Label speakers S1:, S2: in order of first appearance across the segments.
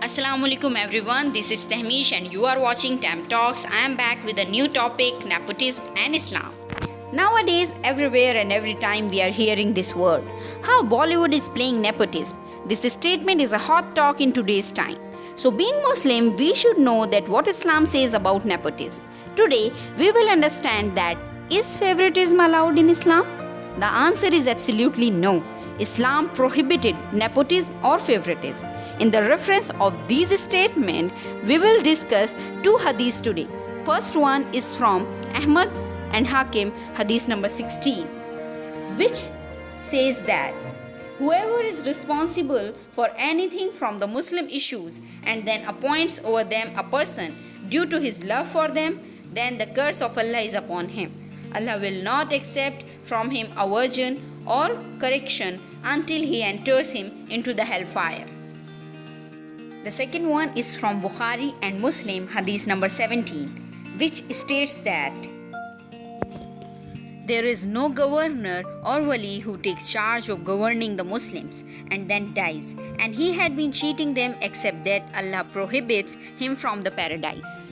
S1: Assalamualaikum everyone, this is Tehmish and you are watching Tam Talks. I am back with a new topic, nepotism and Islam. Nowadays, everywhere and every time we are hearing this word, how Bollywood is playing nepotism. This statement is a hot talk in today's time. So being Muslim, we should know that what Islam says about nepotism. Today, we will understand that is favoritism allowed in Islam? The answer is absolutely no. Islam prohibited nepotism or favoritism. In the reference of these statements, we will discuss two hadiths today. First one is from Ahmad and Hakim, hadith number 16, which says that whoever is responsible for anything from the Muslim issues and then appoints over them a person due to his love for them, then the curse of Allah is upon him. Allah will not accept from him a virgin or correction until he enters him into the hellfire. The second one is from Bukhari and Muslim, hadith number 17, which states that there is no governor or wali who takes charge of governing the Muslims and then dies, and he had been cheating them except that Allah prohibits him from the paradise.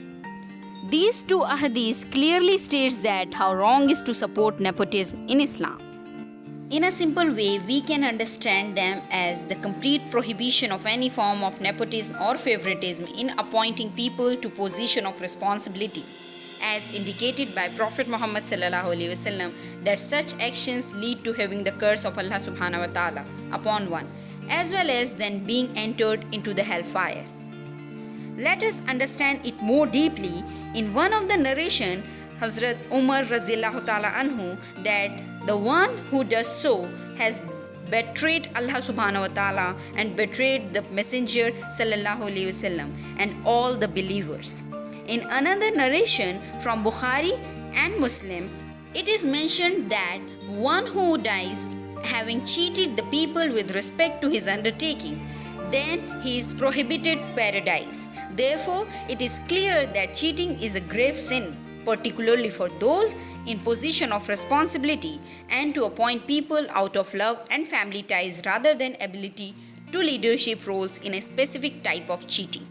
S1: These two ahadiths clearly states that how wrong is to support nepotism in Islam. In a simple way, we can understand them as the complete prohibition of any form of nepotism or favoritism in appointing people to position of responsibility, as indicated by Prophet Muhammad ﷺ, that such actions lead to having the curse of Allah subhanahu wa ta'ala upon one, as well as then being entered into the hellfire. Let us understand it more deeply. In one of the narration, Hazrat Umar Razillahu ta'ala anhu, that the one who does so has betrayed Allah subhanahu wa ta'ala and betrayed the Messenger sallallahu alayhi wasallam and all the believers. In another narration from Bukhari and Muslim, it is mentioned that one who dies having cheated the people with respect to his undertaking, then he is prohibited paradise. Therefore, it is clear that cheating is a grave sin, particularly for those in position of responsibility, and to appoint people out of love and family ties rather than ability to leadership roles in a specific type of cheating.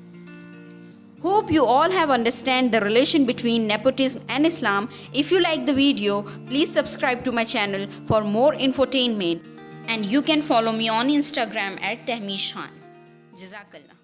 S1: Hope you all have understand the relation between nepotism and Islam. If you like the video, please subscribe to my channel for more infotainment, and you can follow me on Instagram at Tehmish Khan. Jazakallah.